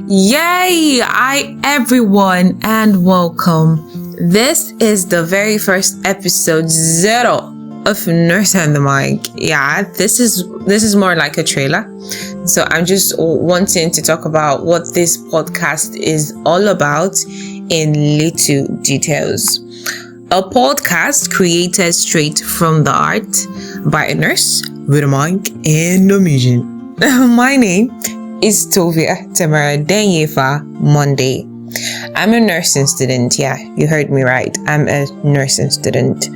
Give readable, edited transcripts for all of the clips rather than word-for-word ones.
Yay! Hi everyone and welcome. This is the very first episode 0 of Nurse and the Mic. Yeah, this is more like a trailer. So I'm just wanting to talk about what this podcast is all about in little details. A podcast created straight from the heart by a nurse with a mic and a mission. My name is Tovia Tamaradenyefa Monday. I'm a nursing student. Yeah, you heard me right. I'm a nursing student,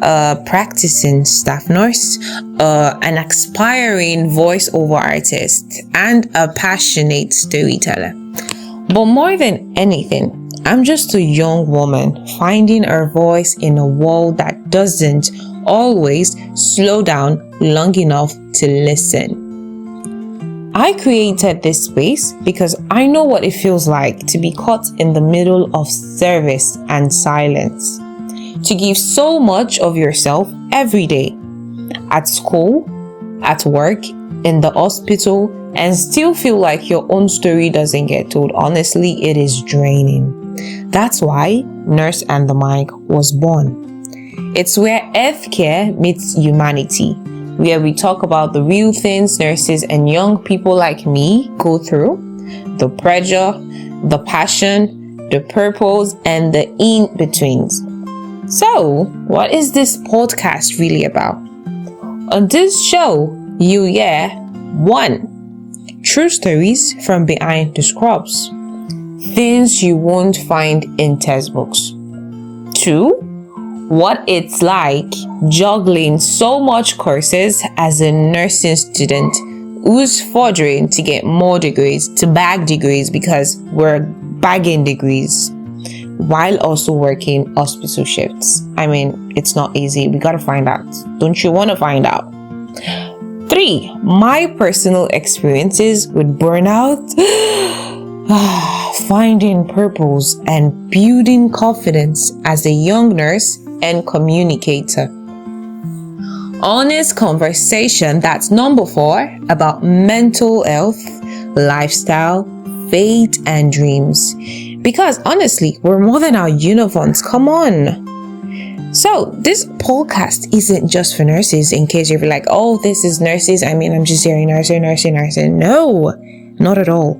a practicing staff nurse, an aspiring voiceover artist, and a passionate storyteller. But more than anything, I'm just a young woman finding her voice in a world that doesn't always slow down long enough to listen. I created this space because I know what it feels like to be caught in the middle of service and silence. To give so much of yourself every day, at school, at work, in the hospital, and still feel like your own story doesn't get told. Honestly, it is draining. That's why Nurse and the Mic was born. It's where healthcare meets humanity, where we talk about the real things nurses and young people like me go through, the pressure, the passion, the purpose, and the in-betweens. So, what is this podcast really about? On this show, you hear 1. True stories from behind the scrubs. Things you won't find in textbooks. 2. What it's like juggling so much courses as a nursing student who's forging to get more degrees, to bag degrees because we're bagging degrees, while also working hospital shifts. I mean, it's not easy. We gotta find out. Don't you want to find out? 3. My personal experiences with burnout, finding purpose, and building confidence as a young nurse and communicator. Honest conversation, that's number 4, about mental health, lifestyle, faith, and dreams. Because honestly, we're more than our uniforms. Come on. So this podcast isn't just for nurses, in case you're like, oh, this is nurses. I mean, I'm just hearing nursing. No, not at all.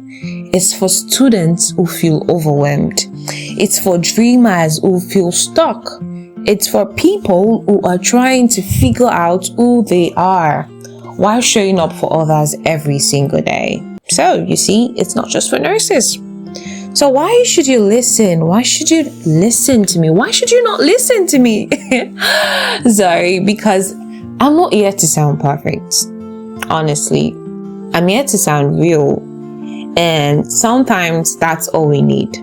It's for students who feel overwhelmed. It's for dreamers who feel stuck. It's for people who are trying to figure out who they are while showing up for others every single day. So, you see, it's not just for nurses. So why should you listen? Why should you listen to me? Why should you not listen to me? Sorry, because I'm not here to sound perfect. Honestly, I'm here to sound real. And sometimes that's all we need.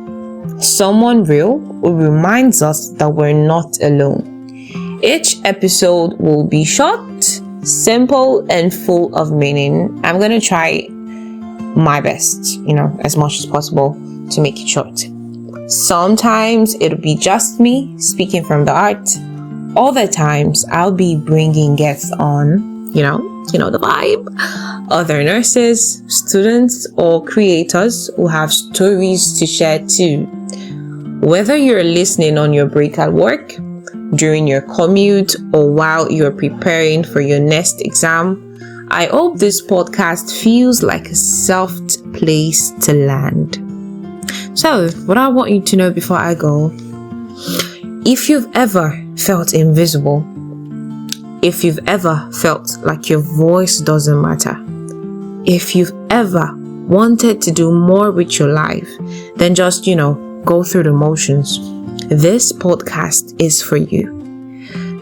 Someone real who reminds us that we're not alone. Each episode will be short, simple, and full of meaning. I'm going to try my best, as much as possible to make it short. Sometimes it'll be just me speaking from the heart. Other times I'll be bringing guests on, you know the vibe. Other nurses, students, or creators who have stories to share too. Whether you're listening on your break at work, during your commute, or while you're preparing for your next exam, I hope this podcast feels like a soft place to land. So, what I want you to know before I go, if you've ever felt invisible, if you've ever felt like your voice doesn't matter, if you've ever wanted to do more with your life than just, go through the motions, this podcast is for you.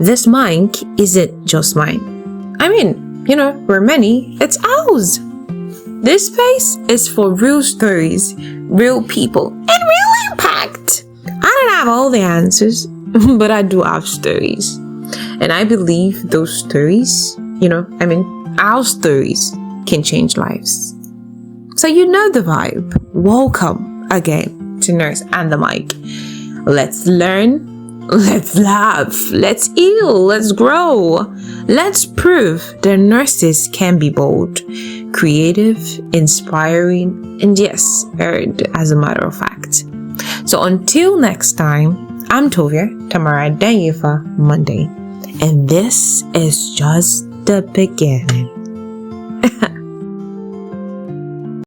This mic isn't just mine. I mean, we're many, it's ours. This space is for real stories, real people, and real impact. I don't have all the answers, but I do have stories. And I believe those stories, our stories can change lives. So you know the vibe. Welcome again to Nurse and the Mic. Let's learn, Let's laugh, let's heal, let's grow. Let's prove that nurses can be bold, creative, inspiring, and yes, earned as a matter of fact. So until next time, I'm Tovia Tamaradenyefa Monday, and this is just the beginning.